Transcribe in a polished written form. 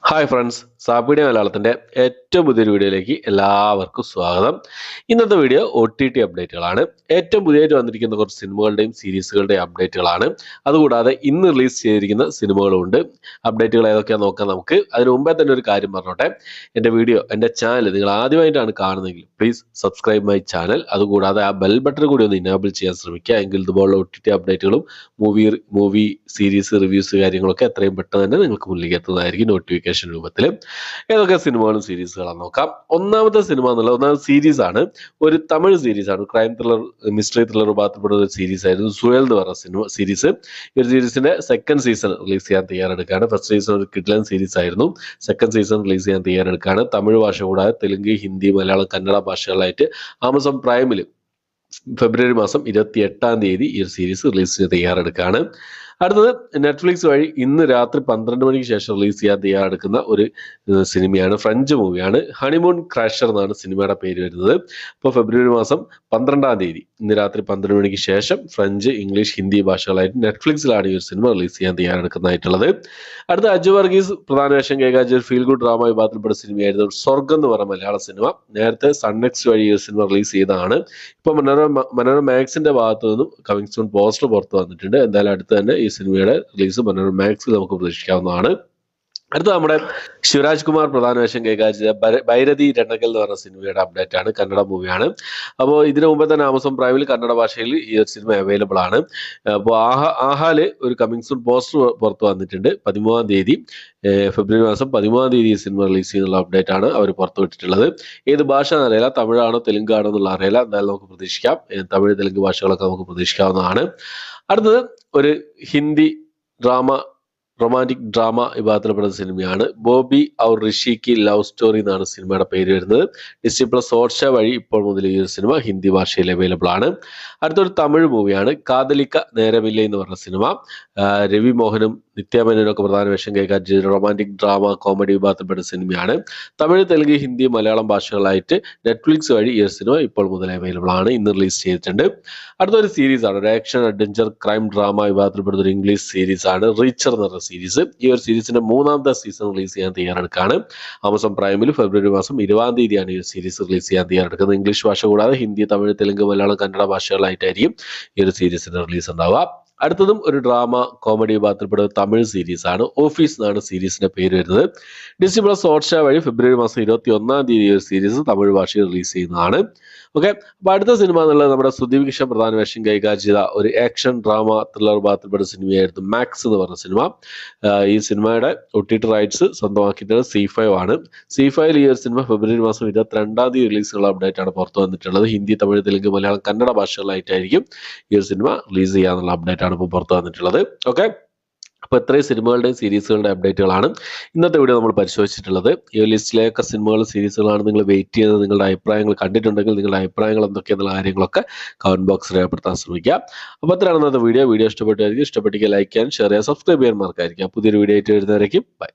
Hi friends, സാപ്പിഡിയ മലയാളത്തിൻ്റെ ഏറ്റവും പുതിയൊരു വീഡിയോയിലേക്ക് എല്ലാവർക്കും സ്വാഗതം. ഇന്നത്തെ വീഡിയോ OTT അപ്ഡേറ്റുകളാണ്. ഏറ്റവും പുതിയതായിട്ട് വന്നിരിക്കുന്ന കുറച്ച് സിനിമകളുടെയും സീരീസുകളുടെയും അപ്ഡേറ്റുകളാണ്. അതുകൂടാതെ ഇന്ന് റിലീസ് ചെയ്തിരിക്കുന്ന സിനിമകളുമുണ്ട്. അപ്ഡേറ്റുകൾ ഏതൊക്കെയാണെന്ന് നോക്കാം നമുക്ക്. അതിന് മുമ്പേ തന്നെ ഒരു കാര്യം പറഞ്ഞോട്ടെ. എൻ്റെ ചാനൽ നിങ്ങൾ ആദ്യമായിട്ടാണ് കാണുന്നതെങ്കിൽ പ്ലീസ് സബ്സ്ക്രൈബ് മൈ ചാനൽ. അതുകൂടാതെ ആ ബെൽ ബട്ടൺ കൂടി ഒന്ന് ഇനേബിൾ ചെയ്യാൻ ശ്രമിക്കുക. എങ്കിൽ ഇതുപോലുള്ള OTT അപ്ഡേറ്റുകളും മൂവി സീരീസ് റിവ്യൂസ് കാര്യങ്ങളൊക്കെ എത്രയും പെട്ടെന്ന് തന്നെ നിങ്ങൾക്ക് മുന്നിലേക്ക് എത്തുന്നതായിരിക്കും നോട്ടിഫിക്കേഷൻ രൂപത്തിൽ. ഏതൊക്കെ സിനിമകളും സീരീസുകളാണ് നോക്കാം. ഒന്നാമത്തെ സീരീസ് ആണ്, ഒരു തമിഴ് സീരീസ് ആണ്. ക്രൈം ത്രില്ലർ മിസ്റ്ററി ത്രില്ലർ ഭാഗത്തിൽപ്പെടുന്ന ഒരു സീരീസ് ആയിരുന്നു സുയൽ എന്ന് പറഞ്ഞ സീരീസ്. ഈ ഒരു സീരീസിന്റെ സെക്കൻഡ് സീസൺ റിലീസ് ചെയ്യാൻ തയ്യാറെടുക്കുകയാണ്. ഫസ്റ്റ് സീസൺ ഒരു കിഡ്ലൻ സീരീസ് ആയിരുന്നു. സെക്കൻഡ് സീസൺ റിലീസ് ചെയ്യാൻ തയ്യാറെടുക്കുകയാണ്. തമിഴ് ഭാഷ കൂടാതെ തെലുങ്ക്, ഹിന്ദി, മലയാളം, കന്നഡ ഭാഷകളായിട്ട് ആമസോൺ പ്രൈമിൽ ഫെബ്രുവരി മാസം 28 ഈ ഒരു സീരീസ് റിലീസ് ചെയ്യാൻ തയ്യാറെടുക്കുകയാണ്. അടുത്തത് നെറ്റ്ഫ്ലിക്സ് വഴി ഇന്ന് രാത്രി 12 മണിക്ക് ശേഷം റിലീസ് ചെയ്യാൻ തയ്യാറെടുക്കുന്ന ഒരു സിനിമയാണ്, ഫ്രഞ്ച് മൂവിയാണ്. ഹണിമൂൺ ക്രാഷർ എന്നാണ് സിനിമയുടെ പേര് വരുന്നത്. അപ്പോൾ ഫെബ്രുവരി മാസം 12 ഇന്ന് രാത്രി 12 മണിക്ക് ശേഷം ഫ്രഞ്ച്, ഇംഗ്ലീഷ്, ഹിന്ദി ഭാഷകളായിട്ട് നെറ്റ്ഫ്ലിക്സിലാണ് ഈ ഒരു സിനിമ റിലീസ് ചെയ്യാൻ തയ്യാറെടുക്കുന്നതായിട്ടുള്ളത്. അടുത്ത അജു വർഗീസ് പ്രധാന വേഷം കൈകാര്യം ഫീൽ ഗുഡ് ഡ്രാമ വിഭാഗത്തിൽപ്പെട്ട സിനിമയായിരുന്നു സ്വർഗം എന്ന് പറഞ്ഞ മലയാള സിനിമ. നേരത്തെ സൺനെക്സ്റ്റ് വഴി ഈ ഒരു സിനിമ റിലീസ് ചെയ്തതാണ്. ഇപ്പൊ മനോരമ മാക്സിന്റെ ഭാഗത്തു നിന്നും കമ്മിങ് സൂൺ പോസ്റ്റർ പുറത്തു വന്നിട്ടുണ്ട്. എന്തായാലും അടുത്ത് തന്നെ ഈ സിനിമയുടെ റിലീസ് മനോരമ മാക്സിൽ നമുക്ക് പ്രതീക്ഷിക്കാവുന്നതാണ്. അടുത്ത നമ്മുടെ ശിവരാജ് കുമാർ പ്രധാന വേഷം കൈകാര്യം ചെയ്ത ഭൈരതി രണ്ടകൽ എന്ന് പറഞ്ഞ സിനിമയുടെ അപ്ഡേറ്റ് ആണ്. കന്നഡ മൂവിയാണ്. അപ്പോൾ ഇതിനു മുമ്പ് തന്നെ ആമസോൺ പ്രൈമിൽ കന്നഡ ഭാഷയിൽ ഈ ഒരു സിനിമ അവൈലബിൾ ആണ്. അപ്പോൾ ആഹാല് ഒരു കമ്മിങ് സൂൺ പോസ്റ്റർ പുറത്തു വന്നിട്ടുണ്ട്. 13 ഫെബ്രുവരി മാസം 13 ഈ സിനിമ റിലീസ് ചെയ്യുന്നുള്ള അപ്ഡേറ്റ് ആണ് അവർ പുറത്തുവിട്ടിട്ടുള്ളത്. ഏത് ഭാഷ എന്നറിയില്ല, തമിഴാണോ തെലുങ്കാണോ എന്നുള്ള അറിയില്ല. എന്തായാലും നമുക്ക് പ്രതീക്ഷിക്കാം. തമിഴ്, തെലുങ്ക് ഭാഷകളൊക്കെ നമുക്ക് പ്രതീക്ഷിക്കാവുന്നതാണ്. അടുത്തത് ഒരു ഹിന്ദി റൊമാൻറ്റിക് ഡ്രാമ വിഭാഗത്തിൽപ്പെടുന്ന സിനിമയാണ് ബോബി ഔർ ഋഷിക്ക് ലവ് സ്റ്റോറി എന്നാണ് സിനിമയുടെ പേര് വരുന്നത്. ഡിസ്നി പ്ലസ് ഹോട്ട്സ്റ്റാർ വഴി ഇപ്പോൾ മുതൽ ഈ ഒരു സിനിമ ഹിന്ദി ഭാഷയിൽ അവൈലബിൾ ആണ്. അടുത്തൊരു തമിഴ് മൂവിയാണ് കാതലിക്ക നേരമില്ല എന്ന് പറഞ്ഞ സിനിമ. രവി മോഹനും നിത്യാമേനോനും ഒക്കെ പ്രധാന വേഷം കൈകാര്യം ചെയ്ത റൊമാൻറ്റിക് ഡ്രാമ കോമഡി വിഭാഗത്തിൽപ്പെട്ട സിനിമയാണ്. തമിഴ്, തെലുങ്ക്, ഹിന്ദി, മലയാളം ഭാഷകളായിട്ട് നെറ്റ്ഫ്ലിക്സ് വഴി ഈ ഒരു സിനിമ ഇപ്പോൾ മുതൽ അവൈലബിൾ ആണ്. ഇന്ന് റിലീസ് ചെയ്തിട്ടുണ്ട്. അടുത്തൊരു സീരീസ് ആണ്, ഒരു ആക്ഷൻ അഡ്വഞ്ചർ ക്രൈം ഡ്രാമ വിഭാഗത്തിൽപ്പെടുന്ന ഒരു ഇംഗ്ലീഷ് സീരീസ് ആണ് റീച്ചർ എന്ന് പറഞ്ഞ സീരീസ്. ഈ ഒരു സീരീസിന്റെ 3ാമത്തെ സീസൺ റിലീസ് ചെയ്യാൻ തയ്യാറെടുക്കുകയാണ്. ആമസോൺ പ്രൈമിൽ ഫെബ്രുവരി മാസം 20 ഈ ഒരു സീരീസ് റിലീസ് ചെയ്യാൻ തയ്യാറെടുക്കുന്നത്. ഇംഗ്ലീഷ് ഭാഷ കൂടാതെ ഹിന്ദി, തമിഴ്, തെലുങ്ക്, മലയാളം, കന്നഡ ഭാഷകളായിട്ടായിരിക്കും ഈ ഒരു സീരീസിന്റെ റിലീസ് ഉണ്ടാവുക. അടുത്തതും ഒരു ഡ്രാമ കോമഡി വിഭാഗത്തിൽപ്പെടുന്ന തമിഴ് സീരീസ് ആണ്. ഓഫീസ് എന്നാണ് സീരീസിന്റെ പേര് വരുന്നത്. ഡിസ്നി പ്ലസ് ഹോട്ട്സ്റ്റാർ വഴി ഫെബ്രുവരി മാസം 21 ഈ ഒരു സീരീസ് തമിഴ് ഭാഷയിൽ റിലീസ് ചെയ്യുന്നതാണ്. ഓക്കെ, അപ്പൊ അടുത്ത സിനിമ എന്നുള്ളത് നമ്മുടെ സുദീപ് കിഷൻ പ്രധാന വേഷം കൈകാര്യം ചെയ്ത ഒരു ആക്ഷൻ ഡ്രാമ ത്രില്ലർ ഭാഗത്തിൽപ്പെട്ട സിനിമയായിരുന്നു മാക്സ് എന്ന് പറഞ്ഞ സിനിമ. ഈ സിനിമയുടെ OTT റൈറ്റ്സ് സ്വന്തമാക്കിയിട്ടുള്ളത് C5 ആണ്. C5 ഈ ഒരു സിനിമ ഫെബ്രുവരി മാസം 22 റിലീസുള്ള അപ്ഡേറ്റ് ആണ് പുറത്തു വന്നിട്ടുള്ളത്. ഹിന്ദി, തമിഴ്, തെലുങ്ക്, മലയാളം, കന്നഡ ഭാഷകളായിട്ടായിരിക്കും ഈ ഒരു സിനിമ റിലീസ് ചെയ്യാന്നുള്ള അപ്ഡേറ്റ് ആണ് ഇപ്പോൾ പുറത്തു വന്നിട്ടുള്ളത്. ഓക്കെ, അപ്പോൾ ഇത്രയും സിനിമകളുടെയും സീരീസുകളുടെ അപ്ഡേറ്റുകളാണ് ഇന്നത്തെ വീഡിയോ നമ്മൾ പരിശോധിച്ചിട്ടുള്ളത്. ഈ ലിസ്റ്റിലേയൊക്കെ സിനിമകളും സീരീസുകളാണ് നിങ്ങൾ വെയിറ്റ് ചെയ്യുന്നത്. നിങ്ങളുടെ അഭിപ്രായങ്ങൾ കണ്ടിട്ടുണ്ടെങ്കിൽ നിങ്ങളുടെ അഭിപ്രായങ്ങൾ എന്തൊക്കെയെന്നുള്ള കാര്യങ്ങളൊക്കെ കമന്റ് ബോക്സിൽ രേഖപ്പെടുത്താൻ ശ്രമിക്കുക. അപ്പോൾ അത്രയാണ് ഇന്നത്തെ വീഡിയോ. ഇഷ്ടപ്പെട്ടായിരിക്കും, ഇഷ്ടപ്പെട്ടെങ്കിൽ ലൈക്ക് ചെയ്യാൻ, ഷെയർ ചെയ്യാൻ, സബ്സ്ക്രൈബ് ചെയ്യാൻ മറക്കാതിരിക്കുക. പുതിയൊരു വീഡിയോ ആയിട്ട് വരുന്നവരേക്കും ബൈ.